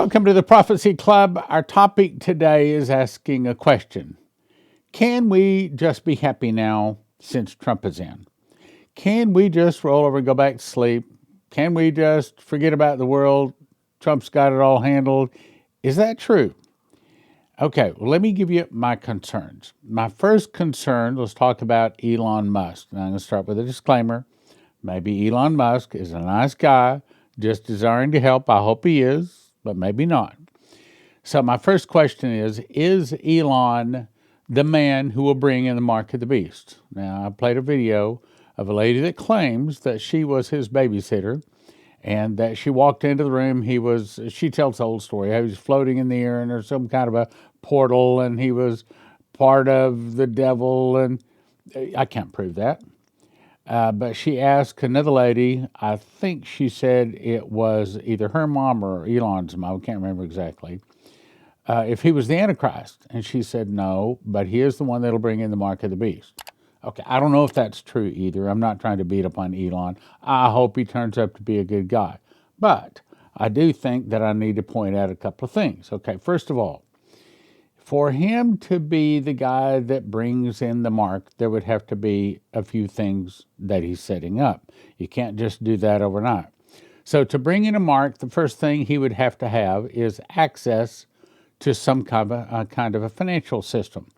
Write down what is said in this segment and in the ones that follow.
Welcome to the Prophecy Club. Our topic today is asking a question. Can we just be happy now since Trump is in? Can we just roll over and go back to sleep? Can we just forget about the world? Trump's got it all handled. Is that true? Okay, well, let me give you my concerns. My first concern, let's talk about Elon Musk. Now, I'm going to start with a disclaimer. Maybe Elon Musk is a nice guy, just desiring to help. I hope he is, but maybe not. So my first question is Elon the man who will bring in the mark of the beast? Now, I played a video of a lady that claims that she was his babysitter and that she walked into the room. She tells the whole story. He was floating in the air and there's some kind of a portal and he was part of the devil. And I can't prove that. But she asked another lady, I think she said it was either her mom or Elon's mom, I can't remember exactly, if he was the Antichrist. And she said no, but he is the one that'll bring in the mark of the beast. Okay, I don't know if that's true either. I'm not trying to beat up on Elon. I hope he turns up to be a good guy. But I do think that I need to point out a couple of things. Okay, first of all, for him to be the guy that brings in the mark, there would have to be a few things that he's setting up. You can't just do that overnight. So to bring in a mark, the first thing he would have to have is access to some kind of a financial system.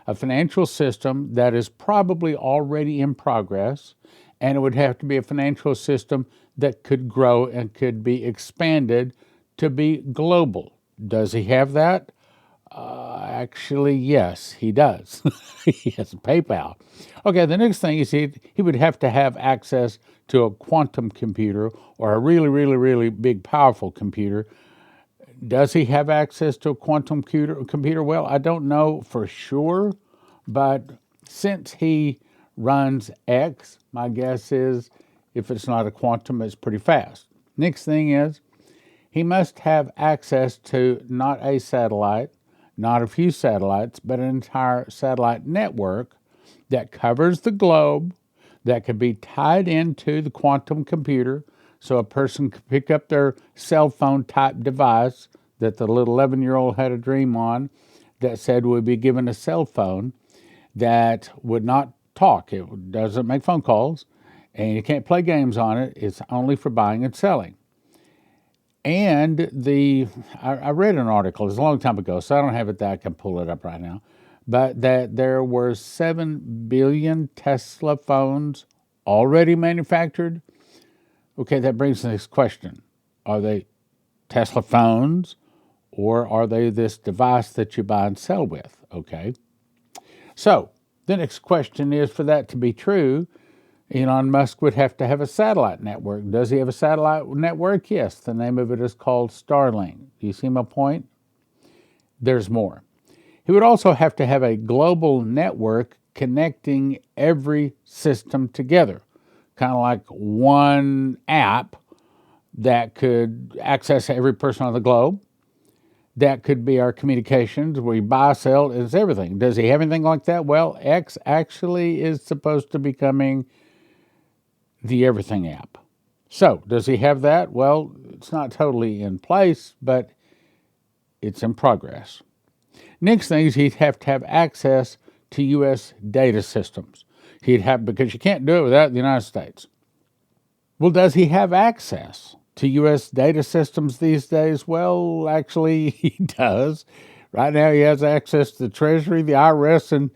A financial system that is probably already in progress, and it would have to be a financial system that could grow and could be expanded to be global. Does he have that? Actually, yes, he does. He has PayPal. Okay, the next thing is he would have to have access to a quantum computer or a really, really, really big, powerful computer. Does he have access to a quantum computer? Well, I don't know for sure, but since he runs X, my guess is if it's not a quantum, it's pretty fast. Next thing is he must have access to not a satellite, not a few satellites, but an entire satellite network that covers the globe, that could be tied into the quantum computer so a person could pick up their cell phone type device that the little 11-year-old had a dream on that said would be given a cell phone that would not talk. It doesn't make phone calls, and you can't play games on it. It's only for buying and selling. And I read an article, it was a long time ago, so I don't have it that I can pull it up right now, but that there were 7 billion Tesla phones already manufactured. Okay, that brings the next question. Are they Tesla phones or are they this device that you buy and sell with? Okay. So the next question is, for that to be true, Elon Musk would have to have a satellite network. Does he have a satellite network? Yes. The name of it is called Starlink. Do you see my point? There's more. He would also have to have a global network connecting every system together, kind of like one app that could access every person on the globe. That could be our communications, where you buy, sell, it's everything. Does he have anything like that? Well, X actually is supposed to be becoming the everything app. So, does he have that? Well, it's not totally in place, but it's in progress. Next thing is he'd have to have access to U.S. data systems. Because you can't do it without the United States. Well, does he have access to U.S. data systems these days? Well, actually, he does. Right now, he has access to the Treasury, the IRS, and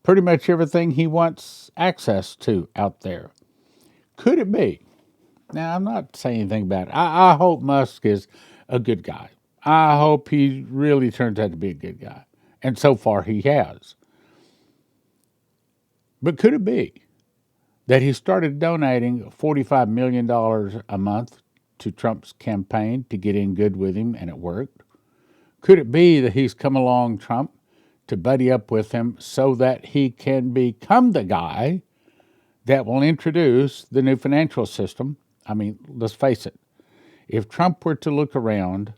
pretty much everything he wants access to out there. Could it be? Now, I'm not saying anything about it. I hope Musk is a good guy. I hope he really turns out to be a good guy. And so far, he has. But could it be that he started donating $45 million a month to Trump's campaign to get in good with him, and it worked? Could it be that he's come along Trump to buddy up with him so that he can become the guy that will introduce the new financial system? I mean, let's face it. If Trump were to look around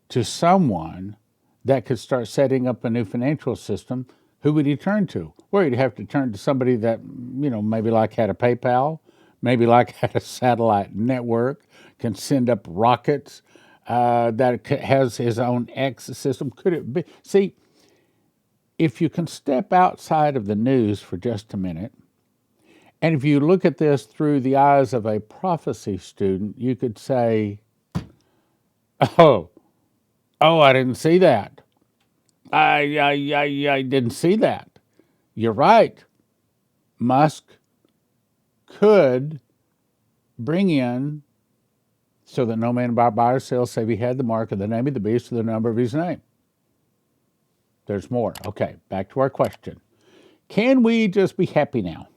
to someone that could start setting up a new financial system, who would he turn to? Well, he'd have to turn to somebody that, maybe like had a PayPal, maybe like had a satellite network, can send up rockets, that has his own X system? Could it be? See, if you can step outside of the news for just a minute, and if you look at this through the eyes of a prophecy student, you could say, oh, I didn't see that. I didn't see that. You're right. Musk could bring in so that no man buy or sell save he had the mark of the name of the beast or the number of his name. There's more. Okay, back to our question. Can we just be happy now?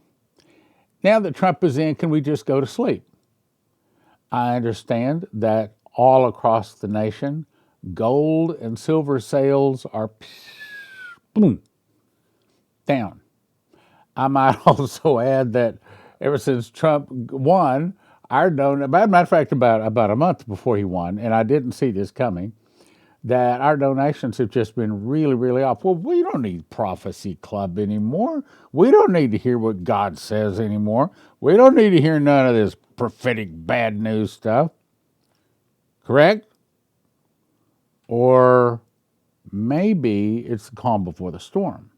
Now that Trump is in, can we just go to sleep? I understand that all across the nation, gold and silver sales are boom, down. I might also add that ever since Trump won, our donation, matter of fact, about a month before he won, and I didn't see this coming, that our donations have just been really, really off. Well, we don't need Prophecy Club anymore. We don't need to hear what God says anymore. We don't need to hear none of this prophetic bad news stuff. Correct? Or maybe it's the calm before the storm.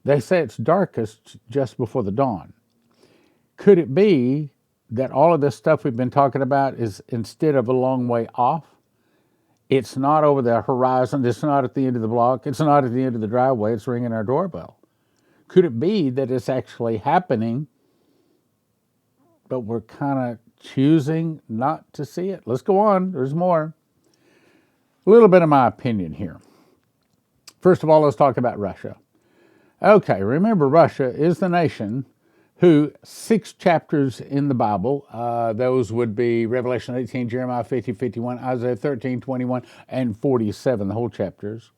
They say it's darkest just before the dawn. Could it be that all of this stuff we've been talking about is, instead of a long way off, it's not over the horizon, it's not at the end of the block, it's not at the end of the driveway, it's ringing our doorbell? Could it be that it's actually happening, but we're kind of choosing not to see it? Let's go on, there's more. A little bit of my opinion here. First of all, let's talk about Russia. Okay, remember, Russia is the nation who 6 chapters in the Bible, those would be Revelation 18, Jeremiah 50, 51, Isaiah 13, 21, and 47, the whole chapters.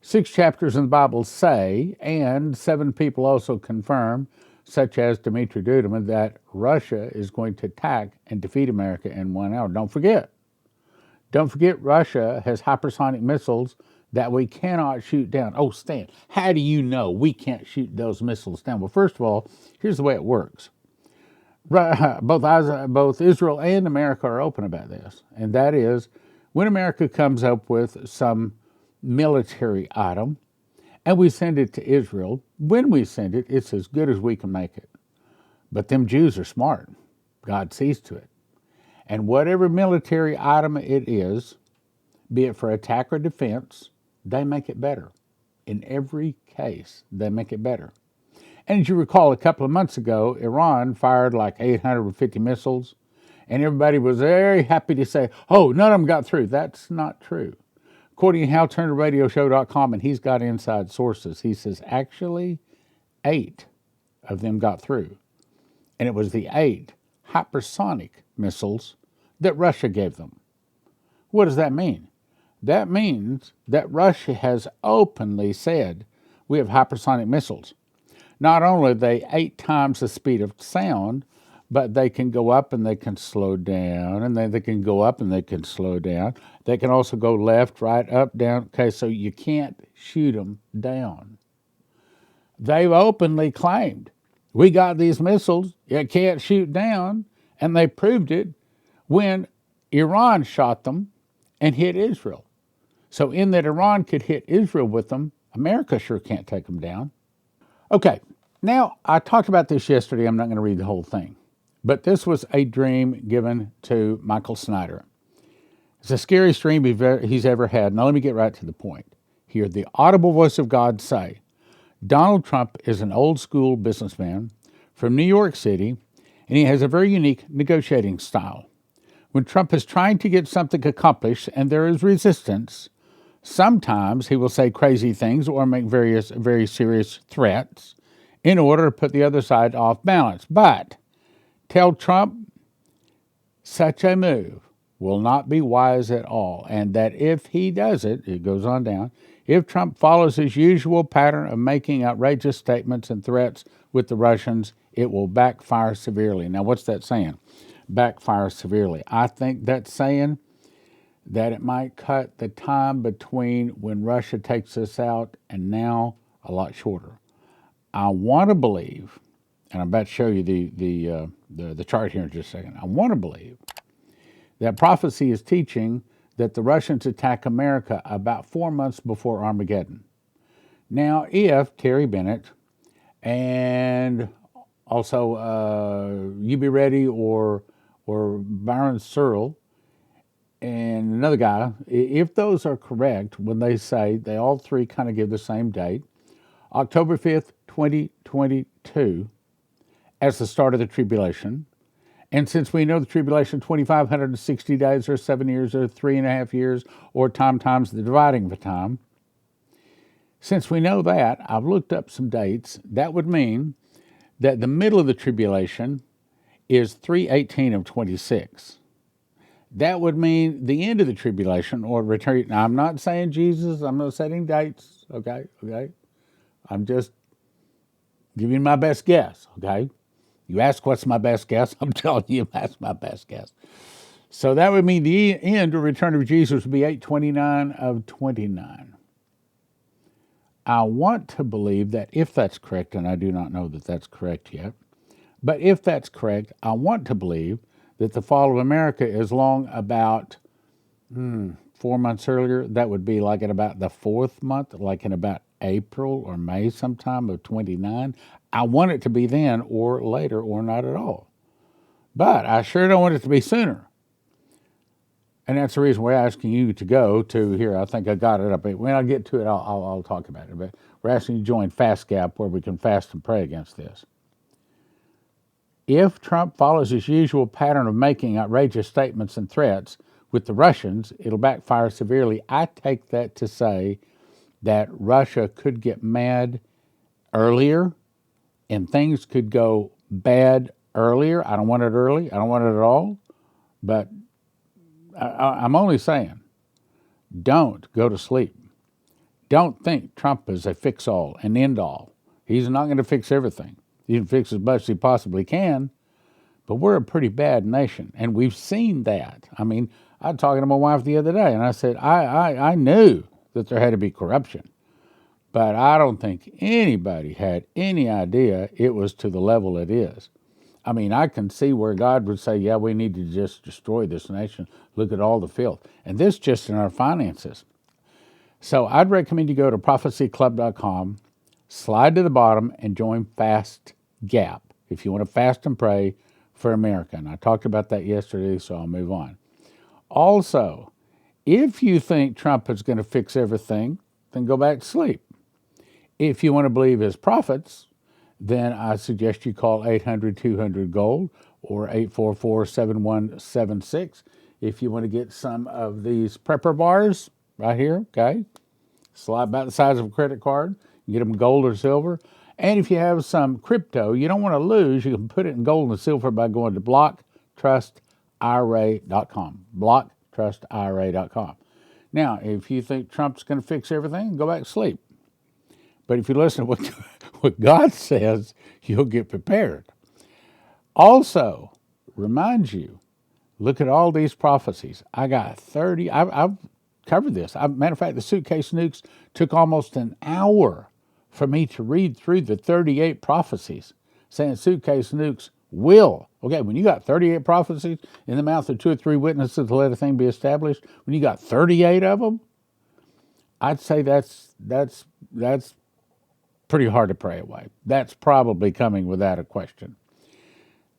6 chapters in the Bible say, and 7 people also confirm, such as Dmitry Duduman, that Russia is going to attack and defeat America in 1 hour. Don't forget, Russia has hypersonic missiles that we cannot shoot down. Oh, Stan, how do you know we can't shoot those missiles down? Well, first of all, here's the way it works. Both Israel and America are open about this, and that is when America comes up with some military item and we send it to Israel, when we send it, it's as good as we can make it. But them Jews are smart. God sees to it. And whatever military item it is, be it for attack or defense, they make it better. In every case, they make it better. And as you recall, a couple of months ago, Iran fired like 850 missiles, and everybody was very happy to say, oh, none of them got through. That's not true. According to HalTurnerRadioShow.com, and he's got inside sources, he says actually 8 of them got through. And it was the 8 hypersonic missiles that Russia gave them. What does that mean? That means that Russia has openly said, we have hypersonic missiles. Not only are they 8 times the speed of sound, but they can go up and they can slow down, and then they can go up and they can slow down. They can also go left, right, up, down. Okay, so you can't shoot them down. They've openly claimed, we got these missiles, you can't shoot down, and they proved it when Iran shot them and hit Israel. So in that Iran could hit Israel with them, America sure can't take them down. Okay, now I talked about this yesterday. I'm not going to read the whole thing. But this was a dream given to Michael Snyder. It's the scariest dream he's ever had. Now let me get right to the point. Hear the audible voice of God say, Donald Trump is an old school businessman from New York City, and he has a very unique negotiating style. When Trump is trying to get something accomplished and there is resistance, sometimes he will say crazy things or make very serious threats in order to put the other side off balance. But tell Trump such a move will not be wise at all, and that if he does it, it goes on down, if Trump follows his usual pattern of making outrageous statements and threats with the Russians, it will backfire severely. Now, what's that saying? Backfire severely. I think that's saying that it might cut the time between when Russia takes us out and now a lot shorter. I want to believe, and I'm about to show you the chart here in just a second. I want to believe that prophecy is teaching that the Russians attack America about 4 months before Armageddon. Now, if Terry Bennett and also You Be Ready or Byron Searle and another guy, if those are correct, when they say they all three kind of give the same date, October 5th, 2022, as the start of the tribulation. And since we know the tribulation, 2,560 days or 7 years or 3.5 years or time times the dividing of a time, since we know that, I've looked up some dates. That would mean that the middle of the tribulation is 3/18 of 26. That would mean the end of the tribulation or return. Now, I'm not saying Jesus. I'm not setting dates. Okay. I'm just giving my best guess. Okay. You ask what's my best guess. I'm telling you that's my best guess. So that would mean the end or return of Jesus would be 8/29 of 29. I want to believe that if that's correct, and I do not know that that's correct yet, but if that's correct, I want to believe that the fall of America is long about 4 months earlier. That would be like at about the fourth month, like in about April or May sometime of 29. I want it to be then or later or not at all. But I sure don't want it to be sooner. And that's the reason we're asking you to go to here. I think I got it up. When I get to it, I'll talk about it. But we're asking you to join Fast Gap where we can fast and pray against this. If Trump follows his usual pattern of making outrageous statements and threats with the Russians, it'll backfire severely. I take that to say that Russia could get mad earlier and things could go bad earlier. I don't want it early. I don't want it at all. But I'm only saying, don't go to sleep. Don't think Trump is a fix-all, an end-all. He's not going to fix everything. He can fix as much as he possibly can, but we're a pretty bad nation, and we've seen that. I mean, I was talking to my wife the other day, and I said, I knew that there had to be corruption, but I don't think anybody had any idea it was to the level it is. I mean, I can see where God would say, yeah, we need to just destroy this nation. Look at all the filth. And this just in our finances. So I'd recommend you go to prophecyclub.com, slide to the bottom, and join Fast Gap if you want to fast and pray for America. And I talked about that yesterday, so I'll move on. Also, if you think Trump is going to fix everything, then go back to sleep. If you want to believe his prophets, then I suggest you call 800-200-GOLD or 844-7176 if you want to get some of these prepper bars right here, okay? Slide about the size of a credit card. You get them gold or silver. And if you have some crypto you don't want to lose, you can put it in gold and silver by going to blocktruστira.com. Blocktruστira.com. Now, if you think Trump's going to fix everything, go back to sleep. But if you listen to what God says, you'll get prepared. Also, remind you, look at all these prophecies. I got 30. I've covered this. Matter of fact, the suitcase nukes took almost an hour for me to read through the 38 prophecies saying suitcase nukes will. Okay, when you got 38 prophecies in the mouth of 2 or 3 witnesses to let a thing be established, when you got 38 of them, I'd say that's pretty hard to pray away. That's probably coming without a question.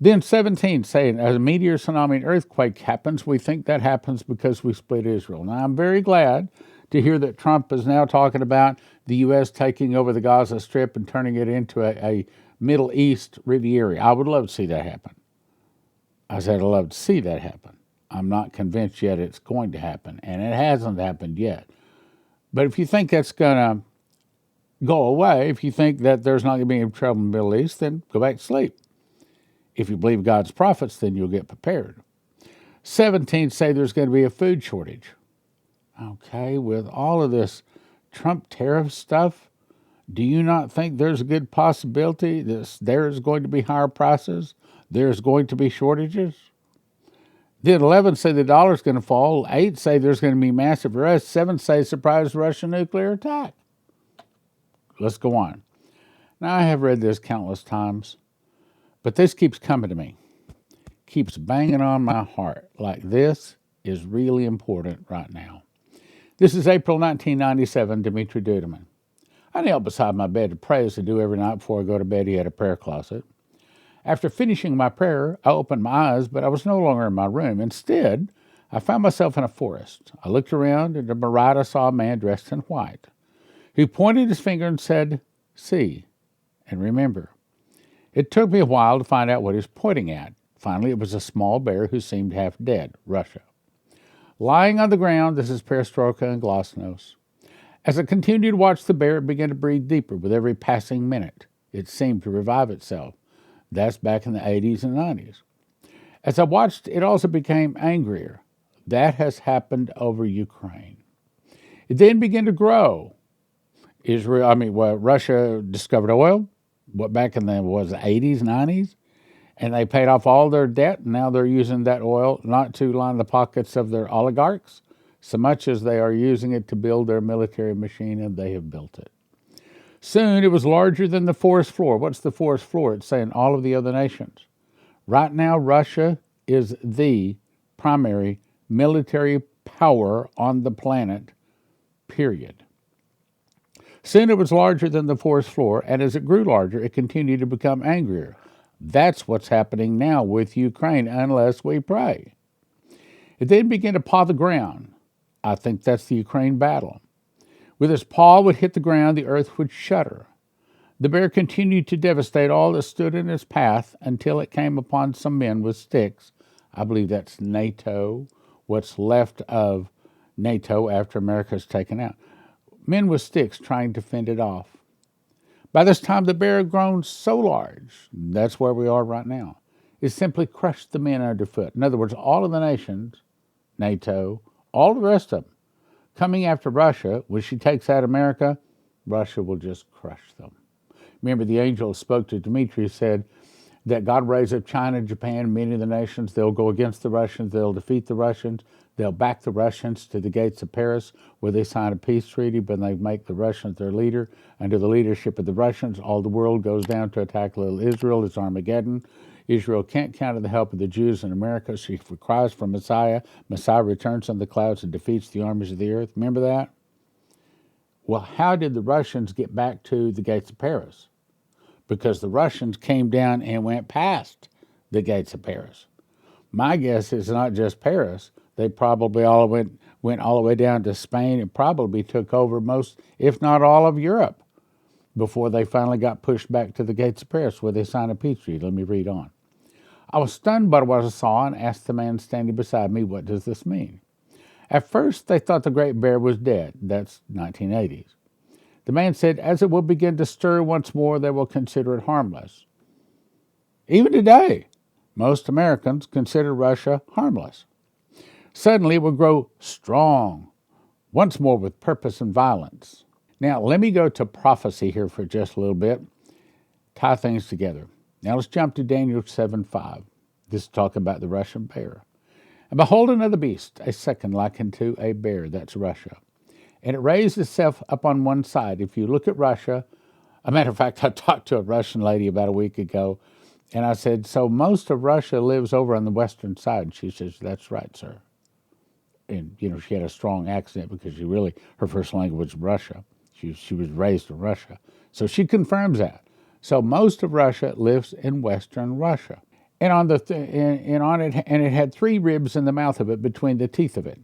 Then 17, saying, as a meteor, tsunami, and earthquake happens, we think that happens because we split Israel. Now, I'm very glad to hear that Trump is now talking about the U.S. taking over the Gaza Strip and turning it into a Middle East Riviera. I would love to see that happen. I said I'd love to see that happen. I'm not convinced yet it's going to happen, and it hasn't happened yet. But if you think that's going to go away, if you think that there's not going to be any trouble in the Middle East, then go back to sleep. If you believe God's prophets, then you'll get prepared. 17 say there's going to be a food shortage. Okay, with all of this Trump tariff stuff, do you not think there's a good possibility that there's going to be higher prices? There's going to be shortages? Then 11 say the dollar's going to fall. 8 say there's going to be massive arrests. 7 say surprise Russian nuclear attack. Let's go on. Now, I have read this countless times, but this keeps coming to me. Keeps banging on my heart like this is really important right now. This is April 1997, Dimitri Dudeman. I knelt beside my bed to pray as I do every night before I go to bed. He had a prayer closet. After finishing my prayer, I opened my eyes, but I was no longer in my room. Instead, I found myself in a forest. I looked around, and to my right I saw a man dressed in white, who pointed his finger and said, "See and remember." It took me a while to find out what he was pointing at. Finally, it was a small bear who seemed half dead, Russia. Lying on the ground, this is perestroika and glasnost. As I continued to watch the bear, it began to breathe deeper with every passing minute. It seemed to revive itself. That's back in the 80s and 90s. As I watched, it also became angrier. That has happened over Ukraine. It then began to grow. Russia discovered oil, back in the 80s, 90s, and they paid off all their debt, and now they're using that oil not to line the pockets of their oligarchs, so much as they are using it to build their military machine, and they have built it. Soon it was larger than the forest floor. What's the forest floor? It's saying all of the other nations. Right now, Russia is the primary military power on the planet, period. Soon it was larger than the forest floor, and as it grew larger, it continued to become angrier. That's what's happening now with Ukraine, unless we pray. It then began to paw the ground. I think that's the Ukraine battle. With its paw would hit the ground, the earth would shudder. The bear continued to devastate all that stood in its path until it came upon some men with sticks. I believe that's NATO, what's left of NATO after America's taken out. Men with sticks trying to fend it off. By this time, the bear had grown so large, that's where we are right now, it simply crushed the men underfoot. In other words, all of the nations, NATO, all the rest of them, coming after Russia, when she takes out America, Russia will just crush them. Remember, the angel spoke to Dimitri, said that God raised up China, Japan, many of the nations. They'll go against the Russians. They'll defeat the Russians. They'll back the Russians to the gates of Paris, where they sign a peace treaty, but they make the Russians their leader. Under the leadership of the Russians, all the world goes down to attack little Israel. It's Armageddon. Israel can't count on the help of the Jews in America. She cries for Messiah. Messiah returns on the clouds and defeats the armies of the earth. Remember that? Well, how did the Russians get back to the gates of Paris? Because the Russians came down and went past the gates of Paris. My guess is not just Paris. They probably all went all the way down to Spain and probably took over most, if not all, of Europe before they finally got pushed back to the gates of Paris, where they signed a peace treaty. Let me read on. I was stunned by what I saw and asked the man standing beside me, "What does this mean?" At first, they thought the great bear was dead. That's 1980s. The man said, "As it will begin to stir once more, they will consider it harmless." Even today, most Americans consider Russia harmless. Suddenly, it will grow strong, once more with purpose and violence. Now, let me go to prophecy here for just a little bit, tie things together. Now, let's jump to Daniel 7:5. This is talking about the Russian bear. "And behold, another beast, a second like unto a bear," that's Russia. "And it raised itself up on one side." If you look at Russia, a matter of fact, I talked to a Russian lady about a week ago, and I said, "So most of Russia lives over on the western side?" And she says, "That's right, sir." And, she had a strong accent because her first language was Russia. She was raised in Russia. So she confirms that. So most of Russia lives in western Russia. And it had 3 ribs in the mouth of it between the teeth of it.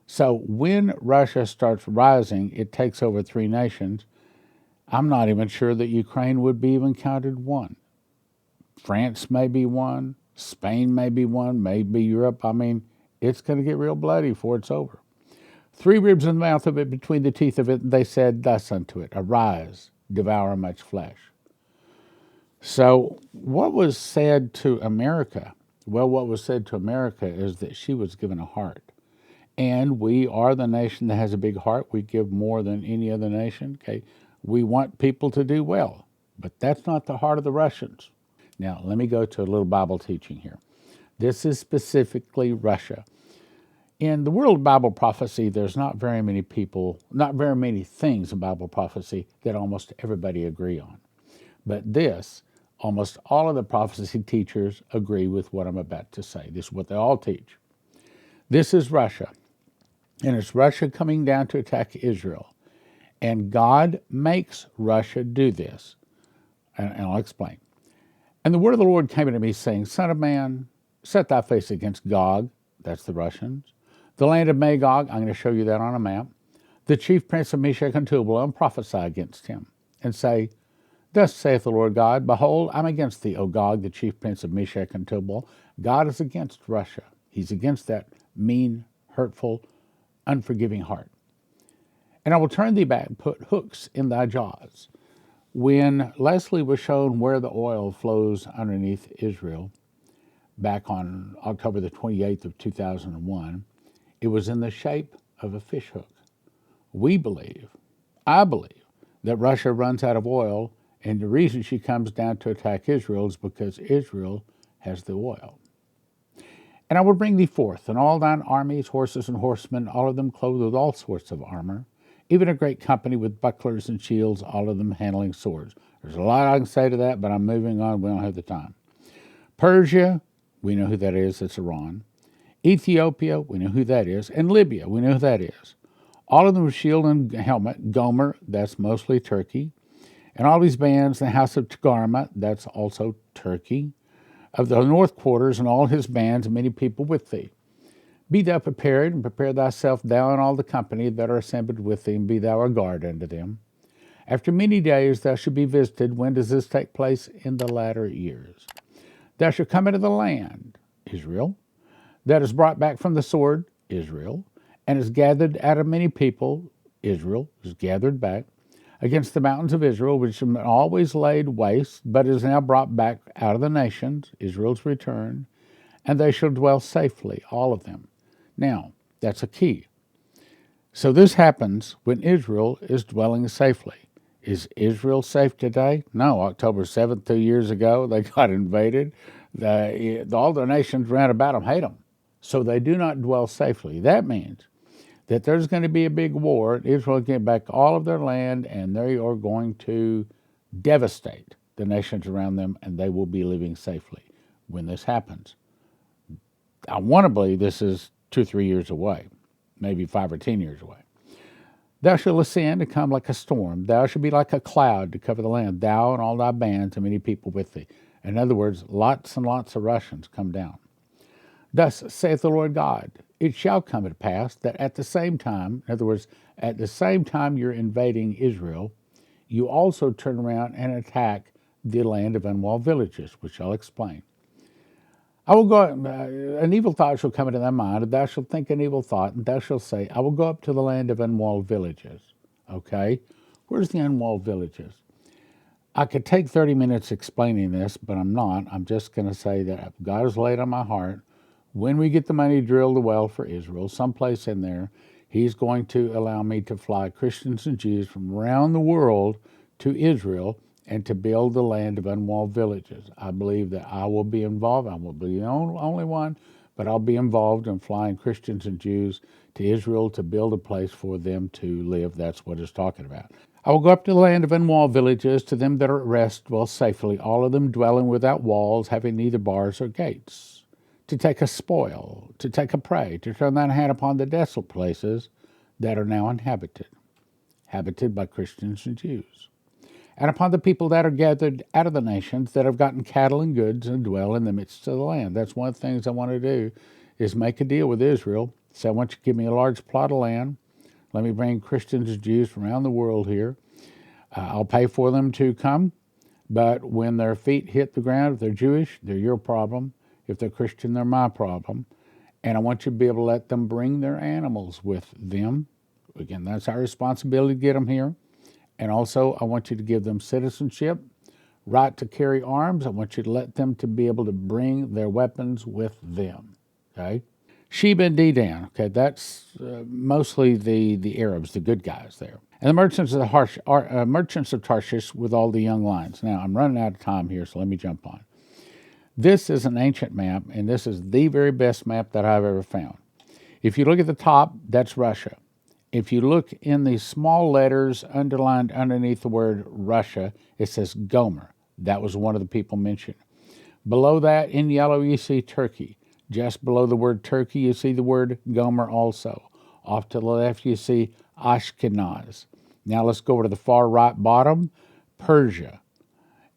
So when Russia starts rising, it takes over 3 nations. I'm not even sure that Ukraine would be even counted one. France may be one. Spain may be one. Maybe Europe. It's going to get real bloody before it's over. 3 ribs in the mouth of it, between the teeth of it, and they said thus unto it, "Arise, devour much flesh." So what was said to America? Well, what was said to America is that she was given a heart. And we are the nation that has a big heart. We give more than any other nation. Okay, we want people to do well, but that's not the heart of the Russians. Now, let me go to a little Bible teaching here. This is specifically Russia. In the world of Bible prophecy, there's not very many things in Bible prophecy that almost everybody agree on. But this, almost all of the prophecy teachers agree with what I'm about to say. This is what they all teach. This is Russia, and it's Russia coming down to attack Israel. And God makes Russia do this. And I'll explain. And the word of the Lord came unto me, saying, Son of man, set thy face against Gog, that's the Russians, the land of Magog, I'm going to show you that on a map, the chief prince of Meshech and Tubal, and prophesy against him, and say, Thus saith the Lord God, Behold, I'm against thee, O Gog, the chief prince of Meshech and Tubal. God is against Russia. He's against that mean, hurtful, unforgiving heart. And I will turn thee back and put hooks in thy jaws. When Leslie was shown where the oil flows underneath Israel, back on October the 28th of 2001, it was in the shape of a fish hook. I believe, that Russia runs out of oil, and the reason she comes down to attack Israel is because Israel has the oil. And I will bring thee forth, and all thine armies, horses and horsemen, all of them clothed with all sorts of armor, even a great company with bucklers and shields, all of them handling swords. There's a lot I can say to that, but I'm moving on. We don't have the time. Persia, we know who that is. It's Iran. Ethiopia, we know who that is. And Libya, we know who that is. All of them with shield and helmet. Gomer, that's mostly Turkey. And all these bands, the house of Togarmah, that's also Turkey. Of the north quarters and all his bands, and many people with thee. Be thou prepared, and prepare thyself, thou and all the company that are assembled with thee, and be thou a guard unto them. After many days thou shalt be visited. When does this take place? In the latter years. Thou shalt come into the land, Israel, that is brought back from the sword, Israel, and is gathered out of many people, Israel, is gathered back, against the mountains of Israel, which have always laid waste, but is now brought back out of the nations, Israel's return, and they shall dwell safely, all of them. Now, that's a key. So this happens when Israel is dwelling safely. Is Israel safe today? No. October 7th, 2 years ago, they got invaded. All the nations round about them hate them. So they do not dwell safely. That means that there's going to be a big war. Israel will get back all of their land, and they are going to devastate the nations around them, and they will be living safely when this happens. I want to believe this is 2 or 3 years away, maybe 5 or 10 years away. Thou shalt ascend and come like a storm. Thou shalt be like a cloud to cover the land, thou and all thy bands and many people with thee. In other words, lots and lots of Russians come down. Thus saith the Lord God, it shall come to pass that at the same time, in other words, at the same time you're invading Israel, you also turn around and attack the land of unwalled villages, which I'll explain. I will go, an evil thought shall come into thy mind, and thou shalt think an evil thought, and thou shalt say, I will go up to the land of unwalled villages. Okay? Where's the unwalled villages? I could take 30 minutes explaining this, but I'm not. I'm just going to say that God has laid on my heart, when we get the money to drill the well for Israel, someplace in there, He's going to allow me to fly Christians and Jews from around the world to Israel and to build the land of unwalled villages. I believe that I will be involved. I will be the only one, but I'll be involved in flying Christians and Jews to Israel to build a place for them to live. That's what it's talking about. I will go up to the land of unwalled villages, to them that are at rest, dwell safely, all of them dwelling without walls, having neither bars or gates. To take a spoil, to take a prey, to turn thine hand upon the desolate places that are now inhabited by Christians and Jews, and upon the people that are gathered out of the nations that have gotten cattle and goods and dwell in the midst of the land. That's one of the things I want to do, is make a deal with Israel. Say, I want you to give me a large plot of land. Let me bring Christians and Jews from around the world here. I'll pay for them to come, but when their feet hit the ground, if they're Jewish, they're your problem. If they're Christian, they're my problem. And I want you to be able to let them bring their animals with them. Again, that's our responsibility to get them here. And also, I want you to give them citizenship, right to carry arms. I want you to let them to be able to bring their weapons with them. Okay? Sheba and Dedan. Okay, that's mostly the Arabs, the good guys there. And the merchants of merchants of Tarshish with all the young lions. Now, I'm running out of time here, so let me jump on. This is an ancient map, and this is the very best map that I've ever found. If you look at the top, that's Russia. If you look in the small letters underlined underneath the word Russia, it says Gomer. That was one of the people mentioned. Below that, in yellow, you see Turkey. Just below the word Turkey, you see the word Gomer also. Off to the left, you see Ashkenaz. Now let's go over to the far right bottom, Persia.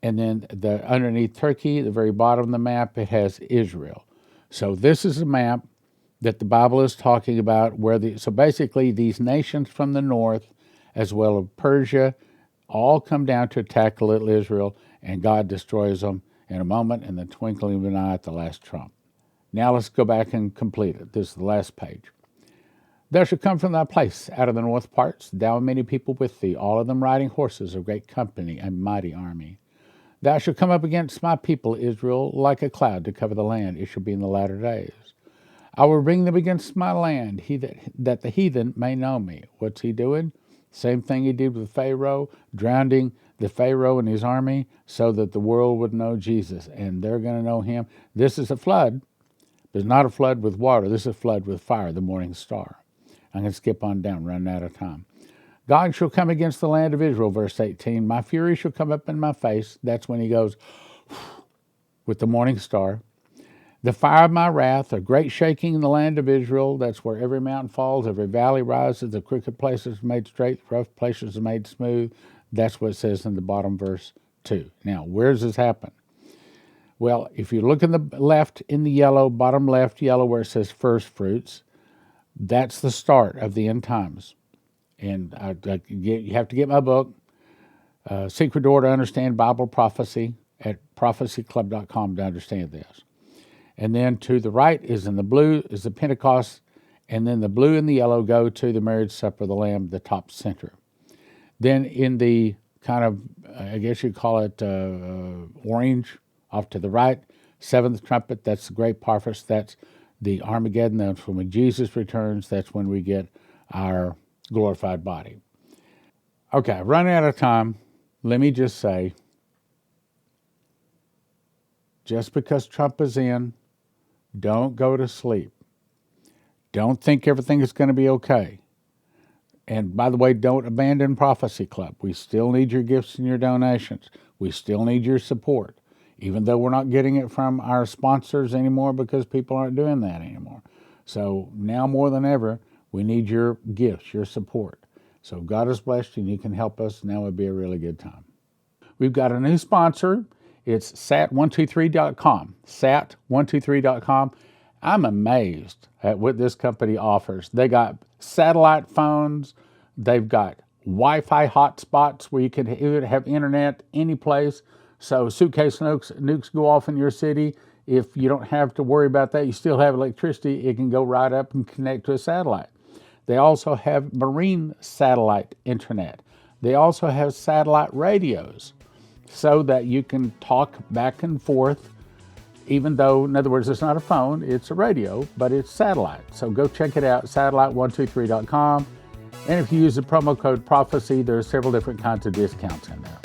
And then underneath Turkey, the very bottom of the map, it has Israel. So this is a map that the Bible is talking about so basically these nations from the north, as well as Persia, all come down to attack little Israel, and God destroys them in a moment, in the twinkling of an eye at the last trump. Now let's go back and complete it. This is the last page. There shall come from thy place out of the north parts, thou and many people with thee, all of them riding horses, a great company, a mighty army. Thou shalt come up against my people Israel like a cloud to cover the land. It shall be in the latter days. I will bring them against my land, that the heathen may know me. What's he doing? Same thing he did with Pharaoh, drowning the Pharaoh and his army so that the world would know Jesus, and they're going to know him. This is a flood. It's not a flood with water. This is a flood with fire, the morning star. I'm going to skip on down, running out of time. God shall come against the land of Israel, verse 18. My fury shall come up in my face. That's when he goes with the morning star. The fire of my wrath, a great shaking in the land of Israel. That's where every mountain falls, every valley rises, the crooked places are made straight, the rough places are made smooth. That's what it says in the bottom verse 2. Now, where does this happen? Well, if you look in the left, in the yellow, bottom left yellow, where it says first fruits, that's the start of the end times. And you have to get my book, Secret Door to Understand Bible Prophecy, at prophecyclub.com to understand this. And then to the right is in the blue is the Pentecost, and then the blue and the yellow go to the marriage supper of the Lamb, the top center. Then in the kind of, I guess you'd call it orange, off to the right, seventh trumpet, that's the great harvest, that's the Armageddon, that's when Jesus returns, that's when we get our glorified body. Okay, running out of time, let me just say, just because Trump is in, don't go to sleep. Don't think everything is going to be okay. And by the way, don't abandon Prophecy Club. We still need your gifts and your donations. We still need your support, even though we're not getting it from our sponsors anymore because people aren't doing that anymore. So now more than ever, we need your gifts, your support. So God is blessed and you can help us. Now would be a really good time. We've got a new sponsor. It's sat123.com. Sat123.com. I'm amazed at what this company offers. They got satellite phones. They've got Wi-Fi hotspots where you can have internet any place. So suitcase nukes go off in your city. If you don't have to worry about that, you still have electricity. It can go right up and connect to a satellite. They also have marine satellite internet. They also have satellite radios so that you can talk back and forth, even though, in other words, it's not a phone, it's a radio, but it's satellite. So go check it out, satellite123.com. And if you use the promo code PROPHECY, there are several different kinds of discounts in there.